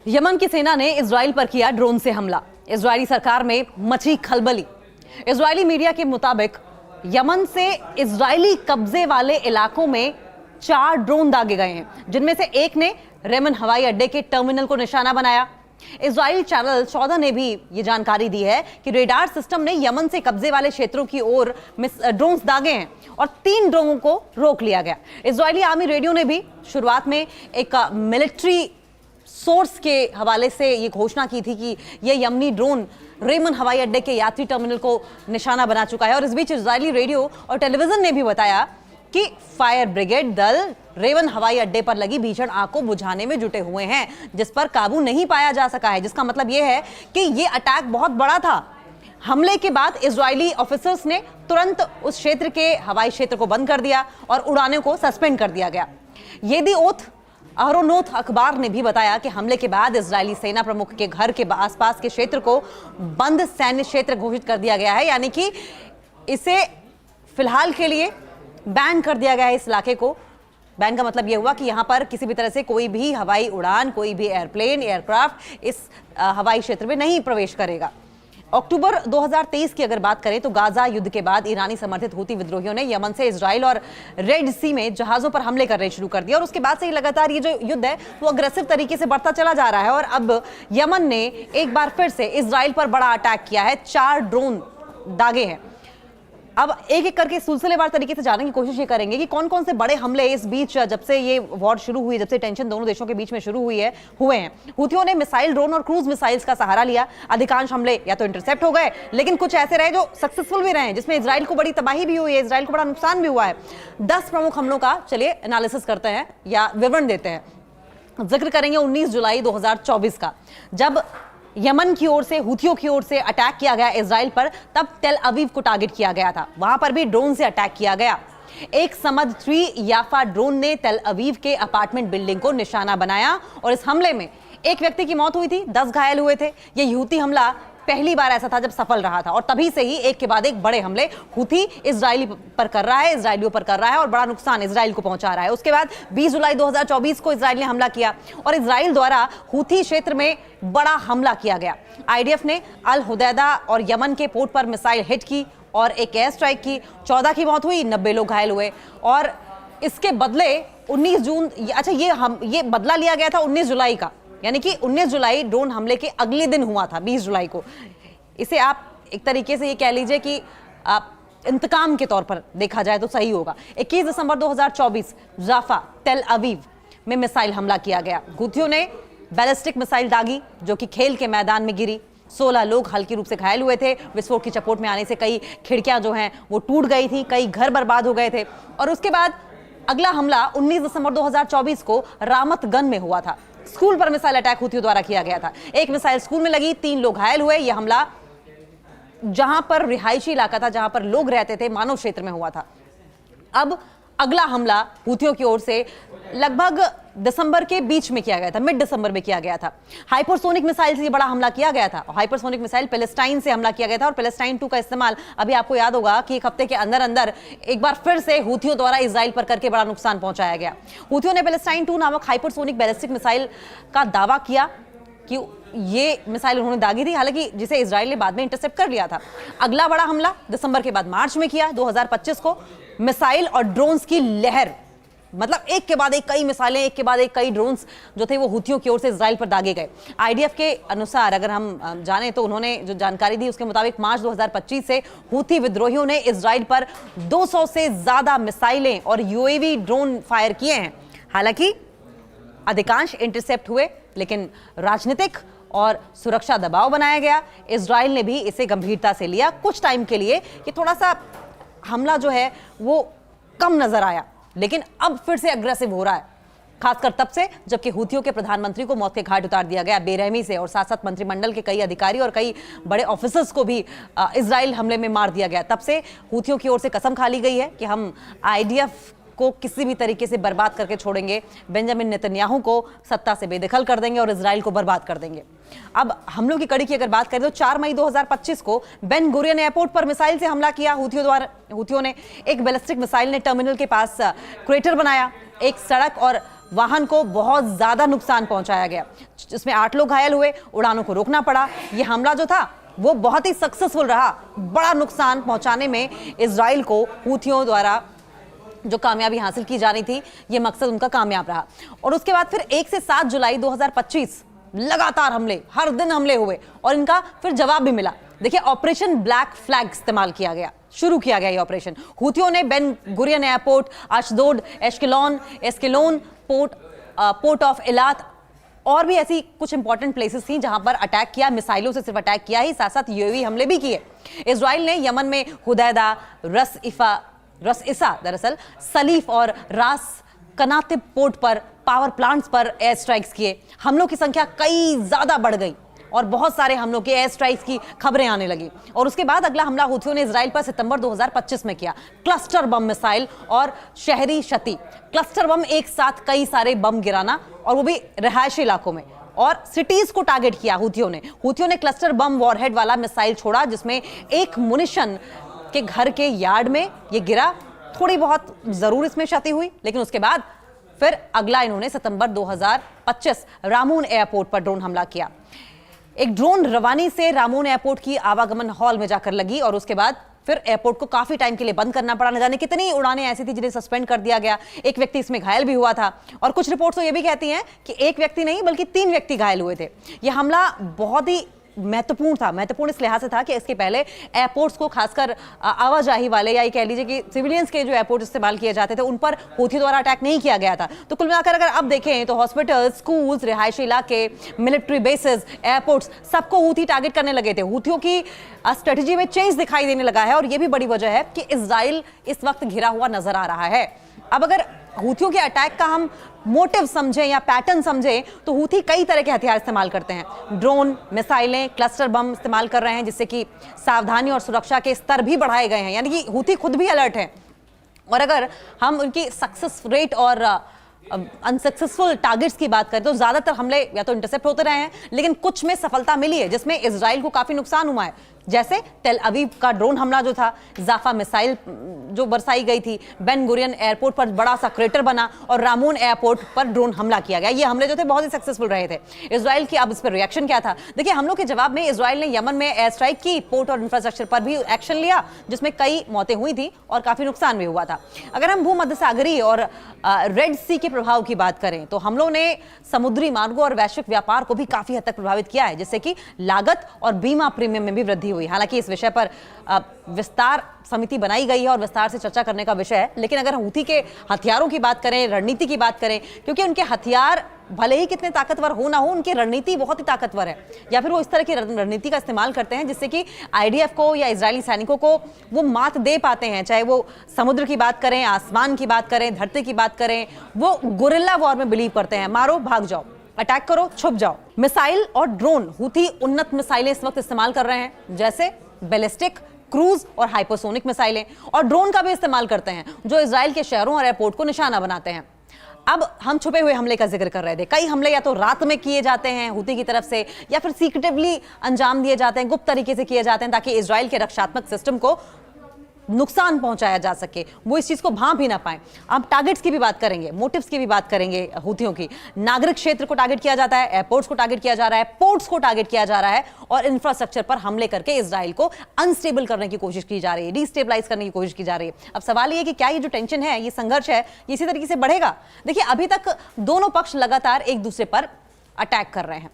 Yemen की सेना ने इजराइल पर किया ड्रोन से हमला। इजरायली सरकार में मची खलबली। इजरायली मीडिया के मुताबिक यमन से इजरायली कब्जे वाले इलाकों में 4 ड्रोन दागे गए हैं, जिनमें से एक ने रेमन हवाई अड्डे के टर्मिनल को निशाना बनाया। इजरायली चैनल 14 ने भी ये जानकारी दी है कि रेडार सिस्टम ने यमन से कब्जे वाले क्षेत्रों की ओर ड्रोन्स दागे हैं और 3 ड्रोनों को रोक लिया गया। इजरायली आर्मी रेडियो ने भी शुरुआत में एक मिलिट्री सोर्स के हवाले से ये घोषणा की थी कि ये यमनी ड्रोन रेमन हवाई अड्डे के यात्री टर्मिनल को निशाना बना चुका है। और इस बीच इजरायली रेडियो और टेलीविजन ने भी बताया कि फायर ब्रिगेड दल रेमन हवाई अड्डे पर लगी भीषण आग को बुझाने में जुटे हुए हैं, जिस पर काबू नहीं पाया जा सका है। जिसका मतलब यह है कि ये अटैक बहुत बड़ा था। हमले के बाद इजरायली ऑफिसर्स ने तुरंत उस क्षेत्र के हवाई क्षेत्र को बंद कर दिया और उड़ानों को सस्पेंड कर दिया गया। येदिओथ अहरोनोथ अखबार ने भी बताया कि हमले के बाद इजरायली सेना प्रमुख के घर के आसपास के क्षेत्र को बंद सैन्य क्षेत्र घोषित कर दिया गया है, यानी कि इसे फिलहाल के लिए बैन कर दिया गया है। इस इलाके को बैन का मतलब यह हुआ कि यहां पर किसी भी तरह से कोई भी हवाई उड़ान, कोई भी एयरप्लेन, एयरक्राफ्ट इस हवाई क्षेत्र में नहीं प्रवेश करेगा। अक्टूबर 2023 की अगर बात करें तो गाजा युद्ध के बाद ईरानी समर्थित हूती विद्रोहियों ने यमन से इजराइल और रेड सी में जहाजों पर हमले करने शुरू कर दिया और उसके बाद से लगातार ये जो युद्ध है वो अग्रेसिव तरीके से बढ़ता चला जा रहा है। और अब यमन ने एक बार फिर से इजराइल पर बड़ा अटैक किया है। 4 ड्रोन दागे हैं। अब एक एक करके सिलसिलेवार तरीके से जानने की कोशिश ये करेंगे कि कौन कौन से बड़े हमले इस बीच, जब से ये वॉर शुरू हुई, जब से टेंशन दोनों देशों के बीच में शुरू हुए हैं। हूथियों ने मिसाइल, ड्रोन और क्रूज मिसाइल्स का सहारा लिया। अधिकांश हमले या तो इंटरसेप्ट हो गए, लेकिन कुछ ऐसे रहे जो सक्सेसफुल भी रहे, जिसमें इजराइल को बड़ी तबाही भी हुई है, इजराइल को बड़ा नुकसान भी हुआ है। 10 प्रमुख हमलों का चलिए एनालिसिस करते हैं या विवरण देते हैं। जिक्र करेंगे 19 जुलाई 2024 का, जब यमन की ओर से, हूथियों की ओर से अटैक किया गया इजराइल पर। तब टेल अवीव को टारगेट किया गया था, वहां पर भी ड्रोन से अटैक किया गया। एक समद 3 याफा ड्रोन ने टेल अवीव के अपार्टमेंट बिल्डिंग को निशाना बनाया और इस हमले में एक व्यक्ति की मौत हुई थी, 10 घायल हुए थे। यह हूती हमला पहली बार ऐसा था जब सफल रहा था और तभी से ही एक के बाद एक बड़े हमले हूती इजरायली पर कर रहा है, इजरायलियों पर कर रहा है और बड़ा नुकसान इजराइल को पहुंचा रहा है। उसके बाद 20 जुलाई 2024 को इजराइल ने हमला किया और इजराइल द्वारा हूती क्षेत्र में बड़ा हमला किया गया। आईडीएफ ने अल हुदैदा और यमन के पोर्ट पर मिसाइल हिट की और एक एयर स्ट्राइक की। 14 की मौत हुई, 90 लोग घायल हुए। और इसके बदले 19 जून, अच्छा ये बदला लिया गया था 19 जुलाई का, यानी कि 19 जुलाई ड्रोन हमले के अगले दिन हुआ था, 20 जुलाई को। इसे आप एक तरीके से ये कह लीजिए कि इंतकाम के तौर पर देखा जाए तो सही होगा। 21 दिसंबर 2024 राफा, टेल अवीव में मिसाइल हमला किया गया। हूथियों ने बैलिस्टिक मिसाइल दागी जो कि खेल के मैदान में गिरी। 16 लोग हल्की रूप से घायल हुए थे। विस्फोट की चपेट में आने से कई खिड़कियां जो हैं वो टूट गई थी, कई घर बर्बाद हो गए थे। और उसके बाद अगला हमला 19 दिसंबर 2024 को रामतगन में हुआ था। स्कूल पर मिसाइल अटैक हूथियों द्वारा किया गया था। एक मिसाइल स्कूल में लगी, 3 लोग घायल हुए। यह हमला जहां पर रिहायशी इलाका था, जहां पर लोग रहते थे, मानव क्षेत्र में हुआ था। अब अगला हमला हूथियों की ओर से लगभग दिसंबर के बीच में किया गया था, मिड दिसंबर में किया गया था। हाइपरसोनिक मिसाइल से बड़ा हमला किया गया था। हाइपरसोनिक मिसाइल पैलेस्टाइन से हमला किया गया था और पैलेस्टाइन 2 का इस्तेमाल अभी आपको याद होगा कि एक हफ्ते के अंदर अंदर एक बार फिर से हूथियों द्वारा इजराइल पर करके बड़ा नुकसान पहुंचाया गया। हूथियों ने पैलेस्टाइन 2 नामक हाइपरसोनिक बैलिस्टिक मिसाइल का दावा किया कि ये मिसाइल उन्होंने दागी थी, हालांकि जिसे इजराइल ने बाद में इंटरसेप्ट कर लिया था। अगला बड़ा हमला दिसंबर के बाद मार्च में किया 2025 को। मिसाइल और ड्रोन्स की लहर, मतलब एक के बाद एक कई मिसाइलें, एक के बाद एक कई ड्रोन्स जो थे वो हूथियों की ओर से इजराइल पर दागे गए। आईडीएफ के अनुसार अगर हम जानें तो उन्होंने जो जानकारी दी उसके मुताबिक मार्च 2025 से हूती विद्रोहियों ने इजराइल पर 200 से ज्यादा मिसाइलें और यूएवी ड्रोन फायर किए हैं। हालांकि अधिकांश इंटरसेप्ट हुए, लेकिन राजनीतिक और सुरक्षा दबाव बनाया गया। इजराइल ने भी इसे गंभीरता से लिया। कुछ टाइम के लिए ये थोड़ा सा हमला जो है वो कम नजर आया, लेकिन अब फिर से अग्रेसिव हो रहा है, खासकर तब से जबकि हूथियों के प्रधानमंत्री को मौत के घाट उतार दिया गया बेरहमी से और साथ साथ मंत्रिमंडल के कई अधिकारी और कई बड़े ऑफिसर्स को भी इजराइल हमले में मार दिया गया। तब से हूथियों की ओर से कसम खा ली गई है कि हम आईडीएफ को किसी भी तरीके से बर्बाद करके छोड़ेंगे, बेंजामिन नेतन्याहू को सत्ता से बेदखल कर देंगे और इजराइल को बर्बाद कर देंगे। अब हमलों की कड़ी की अगर बात करें तो 4 मई 2025 को बेन गुरियन एयरपोर्ट पर मिसाइल से हमला किया हूथियों ने। एक बैलिस्टिक मिसाइल ने टर्मिनल के पास क्रेटर बनाया। एक सड़क और वाहन को बहुत ज्यादा नुकसान पहुंचाया गया, जिसमें 8 लोग घायल हुए, उड़ानों को रोकना पड़ा। यह हमला जो था वो बहुत ही सक्सेसफुल रहा। बड़ा नुकसान पहुंचाने में इजराइल को हूथियों द्वारा जो कामयाबी हासिल की जा रही थी, ये मकसद उनका कामयाब रहा। और उसके बाद फिर 1 से 7 जुलाई 2025 लगातार हमले, हर दिन हमले हुए और इनका फिर जवाब भी मिला। देखिए, ऑपरेशन ब्लैक फ्लैग इस्तेमाल किया गया, शुरू किया गया ये ऑपरेशन। हूथियों ने Ben Gurion airport, Ashdod, Ashkelon port of Eilat और भी ऐसी कुछ इंपॉर्टेंट प्लेसेस थी जहां पर अटैक किया। मिसाइलों से सिर्फ अटैक किया ही, साथ साथ यूएवी हमले भी किए। इजराइल ने यमन में हुदैदा, रस इसा दरअसल सलीफ और रास कनातिब पोर्ट पर, पावर प्लांट्स पर एयर स्ट्राइक्स किए। हमलों की संख्या कई ज्यादा बढ़ गई और बहुत सारे हमलों के एयर स्ट्राइक्स की खबरें आने लगी। और उसके बाद अगला हमला हूथियों ने इजराइल पर सितंबर 2025 में किया। क्लस्टर बम मिसाइल और शहरी क्षति। क्लस्टर बम, एक साथ कई सारे बम गिराना, और वो भी रिहायशी इलाकों में, और सिटीज को टारगेट किया हूथियों ने क्लस्टर बम वॉरहेड वाला मिसाइल छोड़ा, जिसमें एक मुनिशन के घर के यार्ड में ये गिरा। थोड़ी बहुत जरूर इसमें क्षति हुई, लेकिन उसके बाद फिर अगला इन्होंने सितंबर 2025 रामून एयरपोर्ट पर ड्रोन हमला किया। एक ड्रोन रवानी से रामून एयरपोर्ट की आवागमन हॉल में जाकर लगी और उसके बाद फिर एयरपोर्ट को काफी टाइम के लिए बंद करना पड़ा। न जाने कितनी उड़ानें ऐसी थी जिन्हें सस्पेंड कर दिया गया। एक व्यक्ति इसमें घायल भी हुआ था और कुछ रिपोर्ट्स तो ये भी कहती हैं कि एक व्यक्ति नहीं बल्कि 3 व्यक्ति घायल हुए थे। यह हमला बहुत ही महत्वपूर्ण था। महत्वपूर्ण इस लिहाज से था कि इसके पहले एयरपोर्ट्स को, खासकर आवाजाही वाले या ये कह लीजिए कि सिविलियंस के जो एयरपोर्ट इस्तेमाल किए जाते थे, उन पर हूथी द्वारा अटैक नहीं किया गया था। तो कुल मिलाकर अगर अब देखें तो हॉस्पिटल, स्कूल्स, रिहायशी इलाके, मिलिट्री बेसेस, एयरपोर्ट्स, सबको हूथी टारगेट करने लगे थे। हूथियों की स्ट्रेटेजी में चेंज दिखाई देने लगा है और यह भी बड़ी वजह है कि इजराइल इस वक्त घिरा हुआ नजर आ रहा है। अब अगर हूथियों के अटैक का हम मोटिव समझें या पैटर्न समझें तो हूथी कई तरह के हथियार इस्तेमाल करते हैं। ड्रोन, मिसाइलें, क्लस्टर बम इस्तेमाल कर रहे हैं, जिससे कि सावधानी और सुरक्षा के स्तर भी बढ़ाए गए हैं। यानी कि हूथी खुद भी अलर्ट हैं। और अगर हम उनकी सक्सेस रेट और अनसक्सेसफुल टारगेट्स की बात करें तो ज्यादातर हमले या तो इंटरसेप्ट होते रहे हैं, लेकिन कुछ में सफलता मिली है, जिसमें इजराइल को काफी नुकसान हुआ है। जैसे तेल अवीव का ड्रोन हमला जो था, जाफा मिसाइल जो बरसाई गई थी, बेन गुरियन एयरपोर्ट पर बड़ा सा क्रेटर बना और रामून एयरपोर्ट पर ड्रोन हमला किया गया। ये हमले जो थे बहुत ही सक्सेसफुल रहे थे। इजराइल की अब इस पर रिएक्शन क्या था? देखिए, हमलों के जवाब में इजराइल ने यमन में एयर स्ट्राइक की, पोर्ट और इंफ्रास्ट्रक्चर पर भी एक्शन लिया, जिसमें कई मौतें हुई थी और काफी नुकसान भी हुआ था। अगर हम भूमध्य सागरीय और रेड सी के प्रभाव की बात करें तो हमलों ने समुद्री मार्गों और वैश्विक व्यापार को भी काफी हद तक प्रभावित किया है, जिससे कि लागत और बीमा प्रीमियम में भी वृद्धि हुई। हालांकि इस विषय पर विस्तार समिति बनाई गई है और विस्तार से चर्चा करने का विषय है, लेकिन अगर हूथी के हथियारों की बात करें, रणनीति की बात करें, क्योंकि उनके हथियार भले ही कितने ताकतवर हो ना हो, उनकी रणनीति बहुत ही ताकतवर है, या फिर वो इस तरह की रणनीति का इस्तेमाल करते हैं जिससे कि आईडीएफ को या इजरायली सैनिकों को वो मात दे पाते हैं। चाहे वो समुद्र की बात करें, आसमान की बात करें, धरती की बात करें, वो गुरिल्ला वॉर में बिलीव करते हैं। मारो, भाग जाओ, अटैक करो, छुप जाओ। मिसाइल और ड्रोन, हूथी उन्नत मिसाइलें इस वक्त इस्तेमाल कर रहे हैं, जैसे बैलिस्टिक, क्रूज और हाइपरसोनिक मिसाइलें, और ड्रोन का भी इस्तेमाल करते हैं जो इजराइल के शहरों और एयरपोर्ट को निशाना बनाते हैं। अब हम छुपे हुए हमले का जिक्र कर रहे थे। कई हमले या तो रात में किए जाते हैं हूथी की तरफ से, या फिर सीक्रेटिवली अंजाम दिए जाते हैं, गुप्त तरीके से किए जाते हैं, ताकि इजराइल के रक्षात्मक सिस्टम को नुकसान पहुंचाया जा सके, वो इस चीज को भांप भी ना पाए। अब टारगेट्स की भी बात करेंगे, मोटिव्स की भी बात करेंगे हूथियों की। नागरिक क्षेत्र को टारगेट किया जाता है, एयरपोर्ट्स को टारगेट किया जा रहा है, पोर्ट्स को टारगेट किया जा रहा है, और इंफ्रास्ट्रक्चर पर हमले करके इजराइल को अनस्टेबल करने की कोशिश की जा रही है, डिस्टेबलाइज करने की कोशिश की जा रही है। अब सवाल ये कि क्या ये जो टेंशन है, ये संघर्ष है, ये इसी तरीके से बढ़ेगा? देखिए, अभी तक दोनों पक्ष लगातार एक दूसरे पर अटैक कर रहे हैं,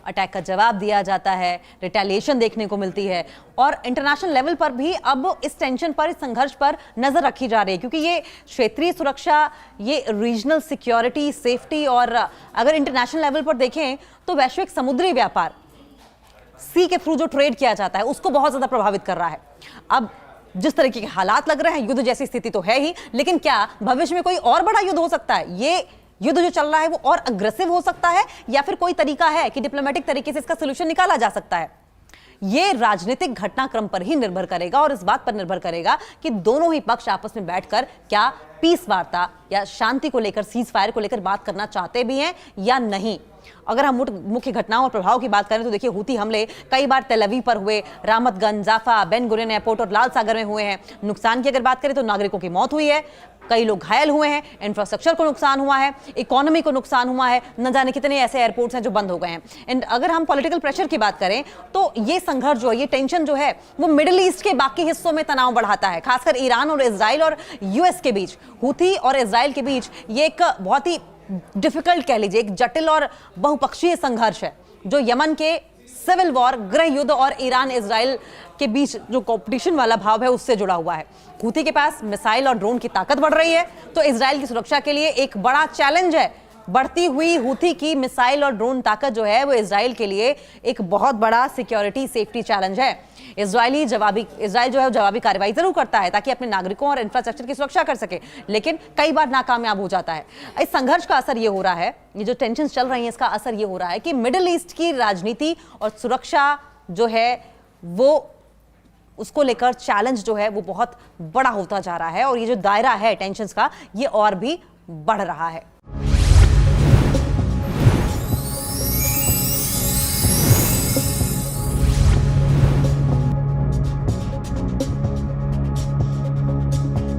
अटैक का जवाब दिया जाता है, रिटेलिएशन देखने को मिलती है, और इंटरनेशनल लेवल पर भी अब इस टेंशन पर, इस संघर्ष पर नजर रखी जा रही है, क्योंकि ये क्षेत्रीय सुरक्षा, ये रीजनल सिक्योरिटी, सेफ्टी, और अगर इंटरनेशनल लेवल पर देखें तो वैश्विक समुद्री व्यापार, सी के थ्रू जो ट्रेड किया जाता है, उसको बहुत ज्यादा प्रभावित कर रहा है। अब जिस तरीके के हालात लग रहे हैं, युद्ध जैसी स्थिति तो है ही, लेकिन क्या भविष्य में कोई और बड़ा युद्ध हो सकता है? ये युद्ध जो चल रहा है वो और अग्रेसिव हो सकता है, या फिर कोई तरीका है कि डिप्लोमेटिक तरीके से इसका सॉल्यूशन निकाला जा सकता है? ये राजनीतिक घटनाक्रम पर ही निर्भर करेगा, और इस बात पर निर्भर करेगा कि दोनों ही पक्ष आपस में बैठकर क्या पीस वार्ता या शांति को लेकर, सीज फायर को लेकर बात करना चाहते भी हैं या नहीं। अगर हम मुख्य घटनाओं और प्रभाव की बात करें तो देखिए, हूती हमले कई बार तेल अवीव पर हुए, रामतगंज, जाफा, बेन गुरियन एयरपोर्ट और लाल सागर में हुए हैं। नुकसान की अगर बात करें तो नागरिकों की मौत हुई है, कई लोग घायल हुए हैं, इंफ्रास्ट्रक्चर को नुकसान हुआ है, इकोनॉमी को नुकसान हुआ है, न जाने कितने ऐसे एयरपोर्ट्स हैं जो बंद हो गए हैं। एंड अगर हम पॉलिटिकल प्रेशर की बात करें तो ये संघर्ष जो है, ये टेंशन जो है, वो मिडिल ईस्ट के बाकी हिस्सों में तनाव बढ़ाता है, खासकर ईरान और इजराइल और यूएस के बीच, हूती और इजराइल के बीच ये एक बहुत ही डिफिकल्ट, कह लीजिए एक जटिल और बहुपक्षीय संघर्ष है, जो यमन के सिविल वॉर, गृह युद्ध और ईरान इजराइल के बीच जो कंपटीशन वाला भाव है उससे जुड़ा हुआ है। हूती के पास मिसाइल और ड्रोन की ताकत बढ़ रही है, तो इजराइल की सुरक्षा के लिए एक बड़ा चैलेंज है। बढ़ती हुई हूती की मिसाइल और ड्रोन ताकत जो है वो इजराइल के लिए एक बहुत बड़ा सिक्योरिटी सेफ्टी चैलेंज है। इजराइल जो है जवाबी कार्रवाई जरूर करता है ताकि अपने नागरिकों और इंफ्रास्ट्रक्चर की सुरक्षा कर सके, लेकिन कई बार नाकामयाब हो जाता है। इस संघर्ष का असर ये हो रहा है, ये जो टेंशन चल रही है इसका असर ये हो रहा है कि मिडिल ईस्ट की राजनीति और सुरक्षा जो है वो, उसको लेकर चैलेंज जो है वो बहुत बड़ा होता जा रहा है, और ये जो दायरा है टेंशंस का ये और भी बढ़ रहा है।